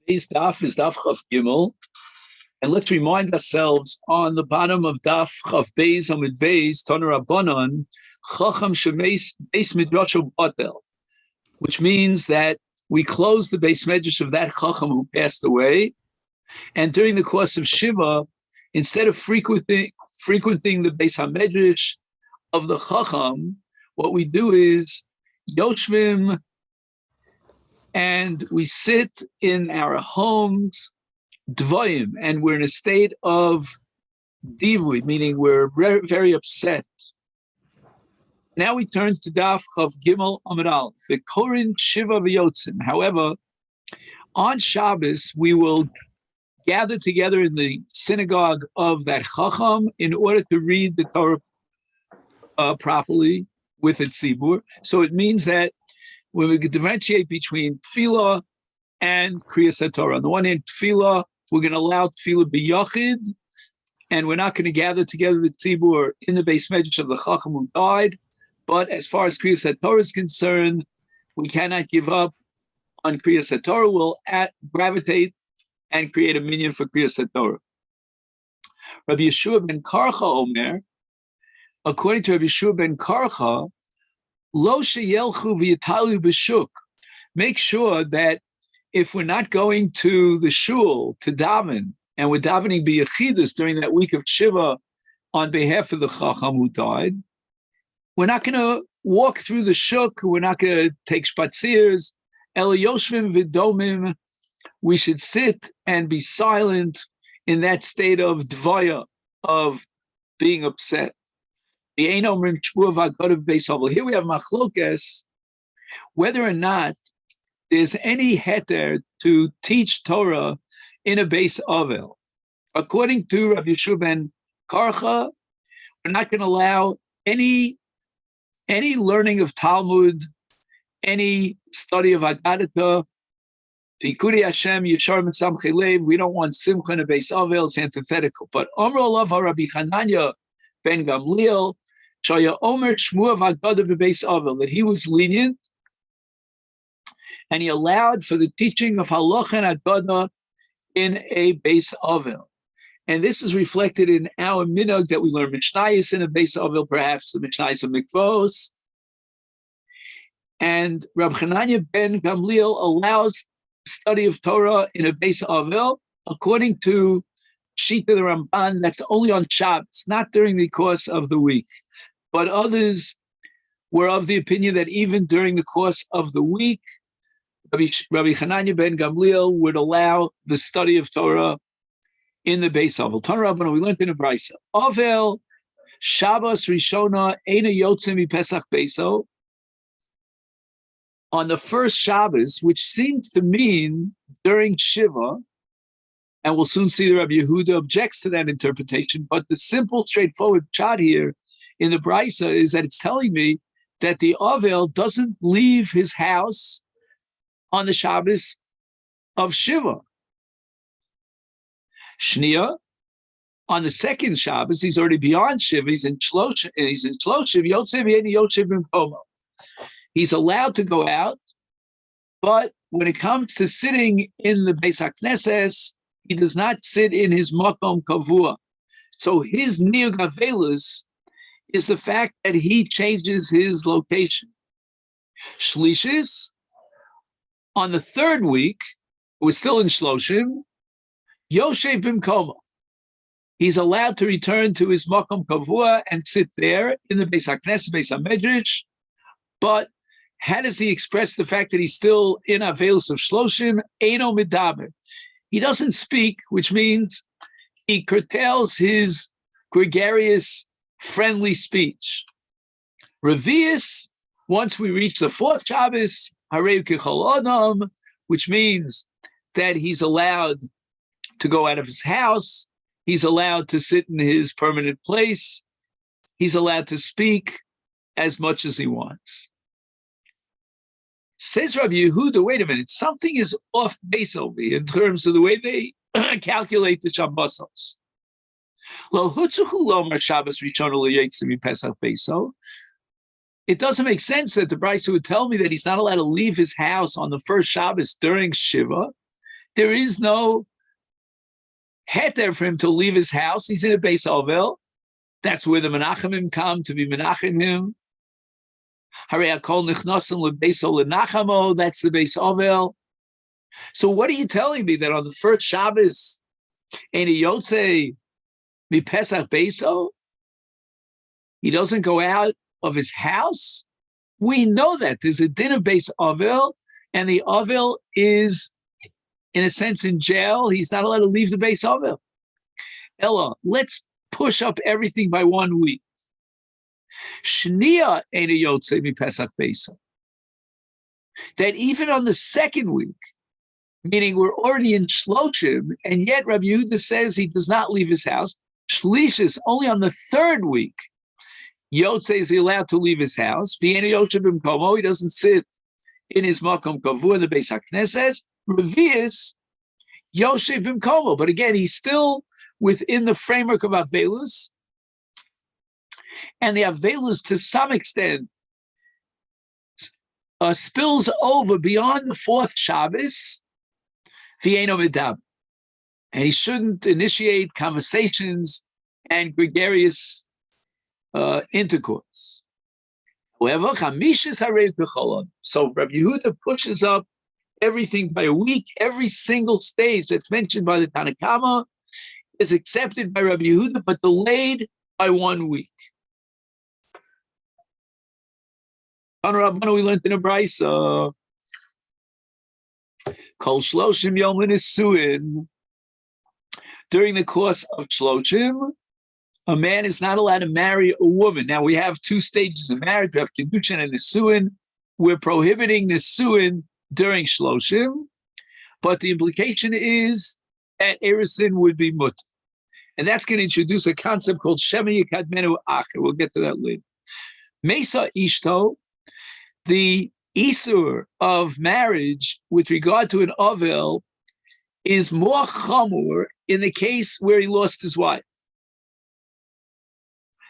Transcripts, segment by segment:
Today's daf is daf Chav Gimel, and let's remind ourselves on the bottom of daf Chav Beis Amid Beis Toner Rabbanon Chacham Shemeis Beis Midrasho Batel, which means that we close the Beis Medrash of that Chacham who passed away, and during the course of Shiva, instead of frequenting the Beis Hamedrash of the Chacham, what we do is Yoshvim, and we sit in our homes, dvoim, and we're in a state of divui, meaning we're very, very upset. Now we turn to Daf Chav Gimel Amud Aleph, the Korin Shiva V'Yotzim. However, on Shabbos, we will gather together in the synagogue of that Chacham in order to read the Torah properly with its tzibur. So it means that when we can differentiate between tefillah and kriyas Torah. On the one hand, tefillah, we're going to allow tefillah b'yachid, and we're not going to gather together the tzibur in the Beis Medrash of the Chacham who died. But as far as kriyas Torah is concerned, we cannot give up on kriyas Torah. We'll gravitate and create a minyan for kriyas Torah. Rabbi Yeshua ben Karcha Omer, according to Rabbi Yeshua ben Karcha, Lo sheyelchu v'yitalu b'shuk. Make sure that if we're not going to the shul to daven, and we're davening b'yechidus during that week of Shiva on behalf of the Chacham who died, we're not going to walk through the shuk, we're not going to take shpatzirs, el yoshvim v'domim. We should sit and be silent in that state of dvaya, of being upset. Here we have machlokes whether or not there's any heter to teach Torah in a Beis Avel. According to Rabbi Yeshua ben Karcha, we're not going to allow any learning of Talmud, any study of Agadata, Pikudi Hashem, Yeshar Mesamchei Lev. We don't want Simcha in a Beis Avel. It's antithetical. But Amar Olav Rabbi Hananya ben Gamliel, Shaya Omer Shmua V'Agada v'Beis Avel, that he was lenient and he allowed for the teaching of Halacha and Agada in a Beis Avel. And this is reflected in our minhag that we learn Mishnayos in a Beis Avel, perhaps the Mishnayos of Mikvos. And Rabbi Hananya ben Gamliel allows the study of Torah in a Beis Avel, according to Shita the Ramban, that's only on Shabbos, not during the course of the week. But others were of the opinion that even during the course of the week, Rabbi Hananya ben Gamliel would allow the study of Torah in the Beis Avel. Tanur Rabbanu, we learned in a brisa. Avel Shabbos Rishona Eina Yotzim Pesach Beiso. On the first Shabbos, which seems to mean during Shiva, and we'll soon see the Rabbi Yehuda objects to that interpretation, but the simple, straightforward shot here in the brisa is that it's telling me that the Avel doesn't leave his house on the Shabbos of Shiva. Shnia, on the second Shabbos, he's already beyond Shiva. He's in Shloshiv. He's allowed to go out, but when it comes to sitting in the Beis HaKnesses, he does not sit in his makom kavua. So his niyug avelus is the fact that he changes his location. Shlishis, on the third week, we're still in Shloshim, Yoshev bimkomo. He's allowed to return to his makom kavua and sit there in the Beis HaKnesses, Beis HaMedrash. But how does he express the fact that he's still in avelus of Shloshim? Eino medaber. He doesn't speak, which means he curtails his gregarious, friendly speech. Revius, once we reach the fourth Shabbos, Hareu Kechol Adam, which means that he's allowed to go out of his house, he's allowed to sit in his permanent place, he's allowed to speak as much as he wants. Says Rabbi Yehuda, wait a minute, something is off base over here in terms of the way they calculate the Shabbosos. It doesn't make sense that the Brisa would tell me that he's not allowed to leave his house on the first Shabbos during Shiva, There is no heter for him to leave his house. He's in a Beis Ovel. That's where the Menachemim come to be Menachem him. Harei Hakol Nichnasim LeBeis Olenachamo. That's the Beis Ovel. So what are you telling me, that on the first Shabbos, Ein Yotzei Mi Pesach Beiso, he doesn't go out of his house? We know that there's a din of Beis Ovel, and the Ovel is, in a sense, in jail. He's not allowed to leave the Beis Ovel. Ella, let's push up everything by 1 week. Shnia Ein Yotzei Mi Pesach Beiso. That even on the second week, meaning we're already in Shloshim, and yet Rabbi Yehuda says he does not leave his house. Shlishis, only on the third week, Yotzei is allowed to leave his house. V'yein Yotzei b'mkomo, he doesn't sit in his makom kavua in the Beis HaKnesses. Revius, Yotzei b'mkomo. But again, he's still within the framework of Avelus. And the Avelus, to some extent, spills over beyond the fourth Shabbos. And he shouldn't initiate conversations and gregarious intercourse. However, so Rabbi Yehuda pushes up everything by a week. Every single stage that's mentioned by the Tanakama is accepted by Rabbi Yehuda, but delayed by 1 week. On Rabbanu, we learned in a Brisa, Kol Shloshim Yom Nisuin. During the course of Shloshim, a man is not allowed to marry a woman. Now, we have 2 stages of marriage. We have Kiddushin and Nisuin. We're prohibiting Nisuin during Shloshim, but the implication is that Erisin would be mut. And that's going to introduce a concept called Shema Yikadmenu Acher. We'll get to that later. Mesa Ishto, the Isur of marriage with regard to an Ovel is more chamur in the case where he lost his wife.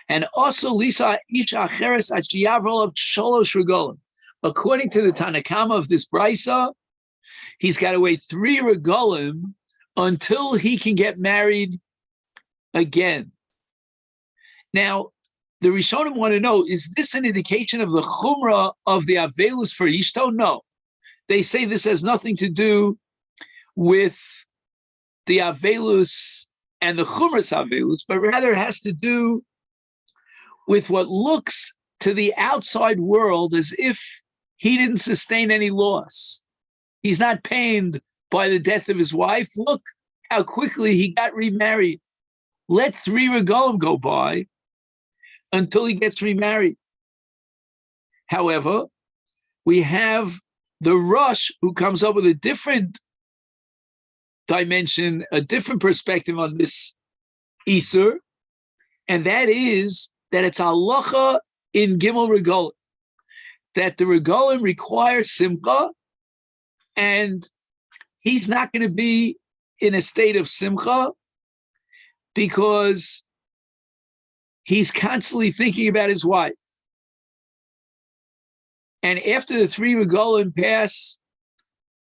And also Lisa Ish Acheres Achiyavol of Sholosh Regolim. According to the Tanakama of this Brisa, he's got to wait 3 Regolim until he can get married again. Now, the Rishonim want to know, is this an indication of the chumrah of the Avelus for Ishto? No. They say this has nothing to do with the Avelus and the chumras Avelus, but rather has to do with what looks to the outside world as if he didn't sustain any loss. He's not pained by the death of his wife. Look how quickly he got remarried. Let 3 regalim go by until he gets remarried. However, we have the Rosh who comes up with a different dimension, a different perspective on this Isur, and that is that it's halacha in Gimel Regalim, that the Regalim require Simcha, and he's not going to be in a state of Simcha because he's constantly thinking about his wife. And after the 3 regalim pass,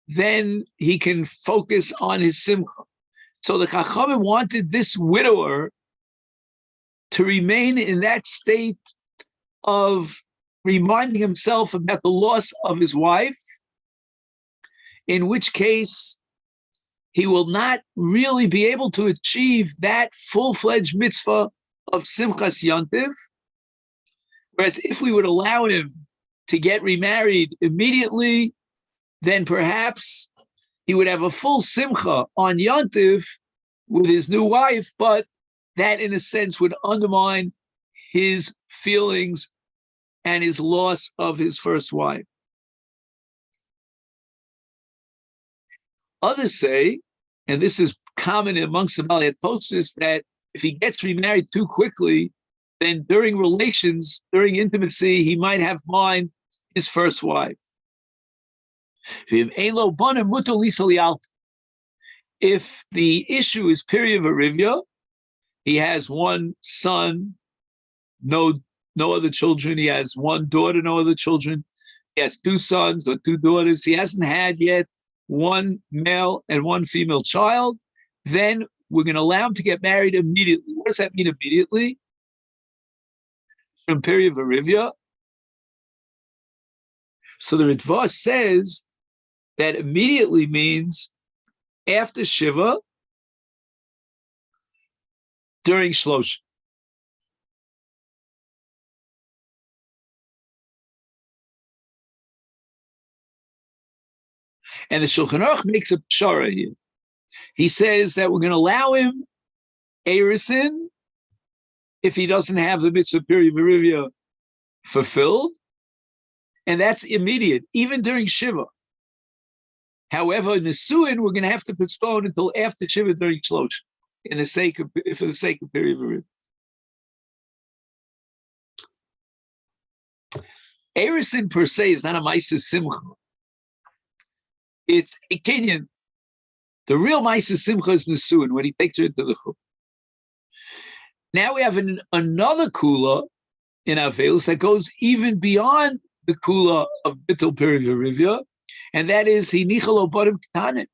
then he can focus on his simcha. So the Chachamim wanted this widower to remain in that state of reminding himself about the loss of his wife, in which case he will not really be able to achieve that full-fledged mitzvah of Simchas Yontiv. Whereas if we would allow him to get remarried immediately, then perhaps he would have a full simcha on Yontiv with his new wife, but that in a sense would undermine his feelings and his loss of his first wife. Others say, and this is common amongst the Baliatosis, that if he gets remarried too quickly, then during relations, during intimacy, he might have in mind his first wife. If the issue is period varivya, he has one son, no other children. He has one daughter, no other children. He has 2 sons or 2 daughters. He hasn't had yet one male and one female child, then we're going to allow him to get married immediately. What does that mean immediately? From period of Arivia. So the Ritva says that immediately means after Shiva, during Shlosh. And the Shulchan Aruch makes a pshara here. He says that we're going to allow him Erisin if he doesn't have the mitzvah period of Arivia fulfilled, and that's immediate, even during Shiva. However, in the Nisuin, we're going to have to postpone until after Shiva during Shlosh, for the sake of period of Arivia. Erisin per se is not a Maisa Simcha. It's a Kenyan. The real Maisa Simcha is Nisuin, when he takes her into the Chum. Now we have another Kula in Avelis that goes even beyond the Kula of Bittul Period Arivia, and that is Hinichal Obadim Katanim.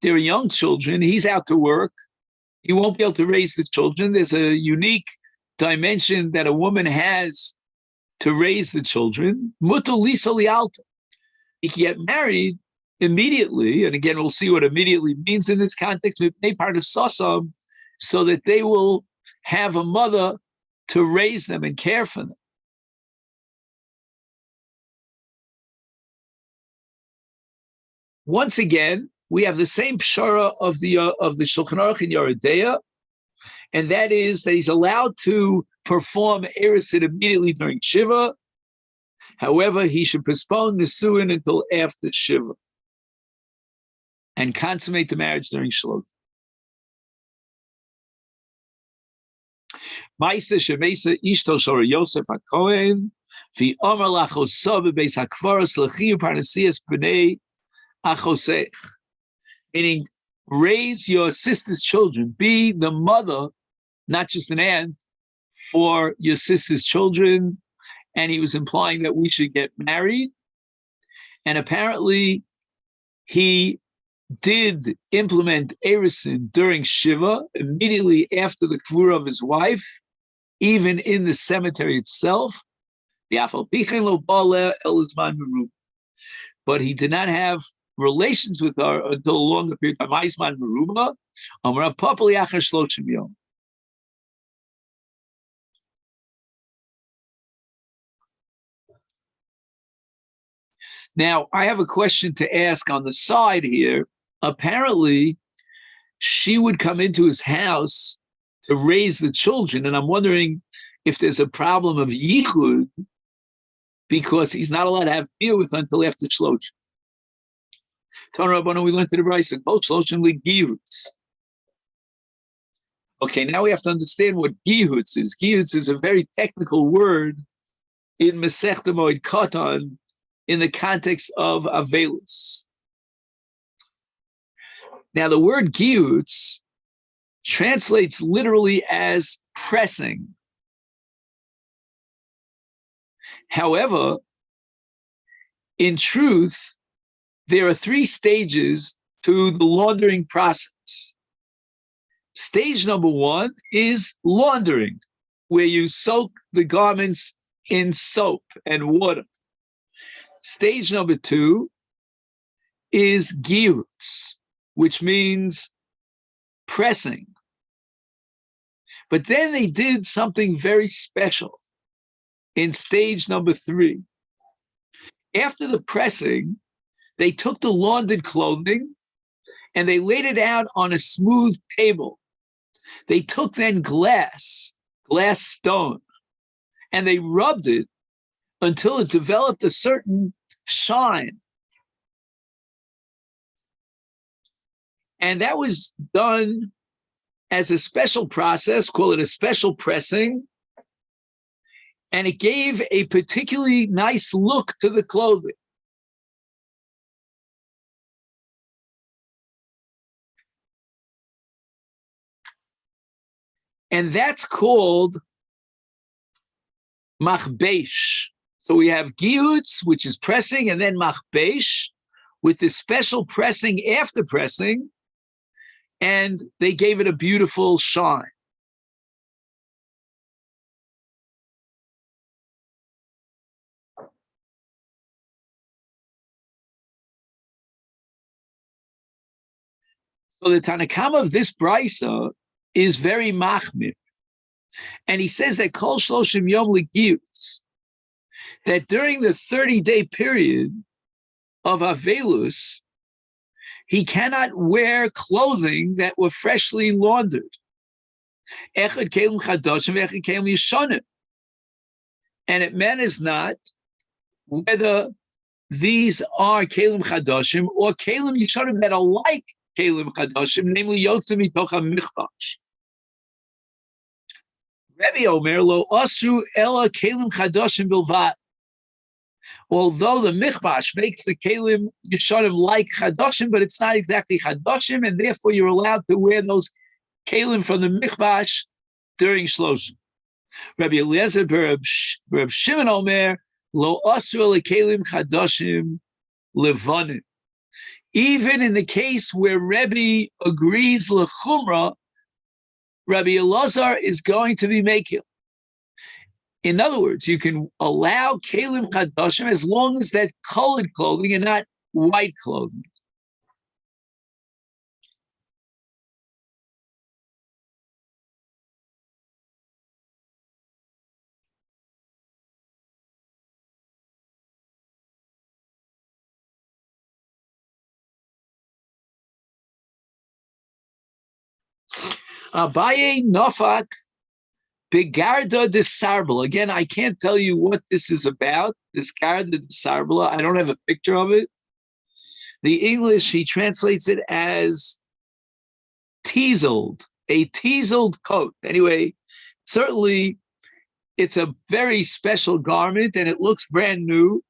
They're young children. He's out to work. He won't be able to raise the children. There's a unique dimension that a woman has to raise the children. Mutal Lisa Lialta. He can get married immediately, and again, we'll see what immediately means in this context, with a part of Sasam, so that they will have a mother to raise them and care for them. Once again, we have the same pshara of the Shulchan Aruch in Yeridea, and that is that he's allowed to perform Erisin immediately during Shiva. However, he should postpone the Nisuin until after Shiva and consummate the marriage during Shlosh. Maisa shemesa ishto shor Yosef HaKohen fi omer lachoso bebeis hakvaros lechiu parnasias b'nei achosech. Meaning, raise your sister's children. Be the mother, not just an aunt, for your sister's children. And he was implying that we should get married. And apparently, he did implement Erisin during Shiva, immediately after the Kvura of his wife, even in the cemetery itself. But he did not have relations with her until a longer period of time. Now, I have a question to ask on the side here. Apparently, she would come into his house to raise the children, and I'm wondering if there's a problem of yichud, because he's not allowed to have beer with her until after Shlosh. Tanur Rabbanan, we learned to the Brisa, both Shlosh and Gihutz. Okay, now we have to understand what Gihutz is. Gihutz is a very technical word in Masechet Moed Katan in the context of Avelus. Now, the word Gihutz translates literally as pressing. However, in truth, there are three stages to the laundering process. Stage number one is laundering, where you soak the garments in soap and water. Stage number two is gihutz, which means pressing. But then they did something very special in stage number three. After the pressing, they took the laundered clothing and they laid it out on a smooth table. They took then glass stone, and they rubbed it until it developed a certain shine. And that was done as a special process, call it a special pressing, and it gave a particularly nice look to the clothing. And that's called machbesh. So we have gihutz, which is pressing, and then machbesh, with this special pressing after pressing, and they gave it a beautiful shine. So the Tanakama of this brisa is very machmir, and he says that Kol Shloshim Yom L'Giyus, that during the 30-day period of Avelus, he cannot wear clothing that were freshly laundered. Echad kelim chadoshim, echad kelim yishonim. And it matters not whether these are kelim chadoshim or kelim yishonim that are like kelim chadoshim, namely yotzim mitoch hamichbash. Rebbe Omer lo asru ela kelim chadoshim bilvad. Although the michbash makes the kelim yishonim like chadoshim, but it's not exactly chadoshim, and therefore you're allowed to wear those kelim from the michbash during shloshim. Rabbi Eliezer Reb Shimon Omer lo asru ela kelim chadoshim levanim. Even in the case where Rebbe agrees lechumra, Rabbi Elazar is going to be making. In other words, you can allow kelim chadashim as long as that's colored clothing and not white clothing. Abaye Nofak Begarda de Sarbala. Again, I can't tell you what this is about, this Garda de Sarbala. I don't have a picture of it. The English, he translates it as teaseled, a teaseled coat. Anyway, certainly it's a very special garment and it looks brand new.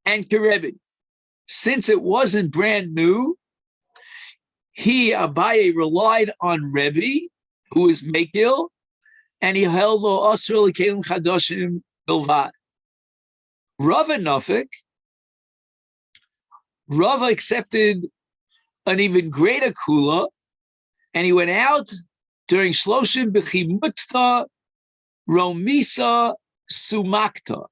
And Kerebi, since it wasn't brand new, Abaye relied on Rebbe, who is Mekil, and he held lo asr l'kelim chadoshim bilvad. Rava Nafik, Rava accepted an even greater kula, and he went out during shloshim b'chimutza romisa sumakta.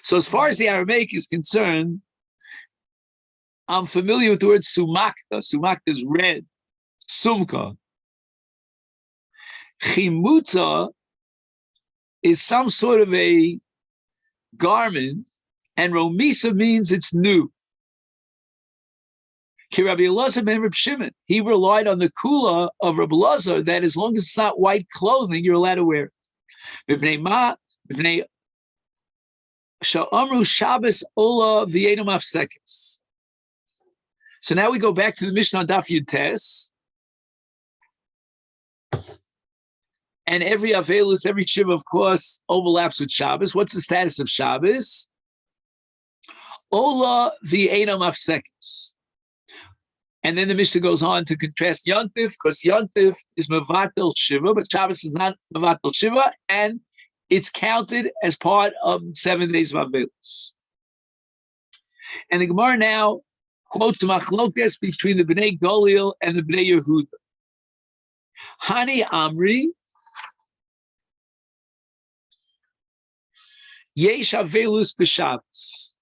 So as far as the Aramaic is concerned, I'm familiar with the word sumakta. Sumakta is red. Sumka. Chimutza is some sort of a garment, and romisa means it's new. Ki Rabbi Elazar ben Reb Shimon, he relied on the kula of Rabbi Elazar that as long as it's not white clothing, you're allowed to wear it. Mipnei ma, mipnei sha'amru Shabbos ola v'yedom afsekes. So now we go back to the Mishnah on Daf Yud Tes. And every Avelus, every Shiva, of course, overlaps with Shabbos. What's the status of Shabbos? Ola v'yedom afsekes. And then the Mishnah goes on to contrast Yontif, because Yontif is Mevatel Shiva, but Shabbos is not Mevatel Shiva, and it's counted as part of 7 days of Avelus. And the Gemara now quotes Machlokes between the Bnei Golil and the Bnei Yehuda. Hani Amri, Yesh Avelus b'Shabbos.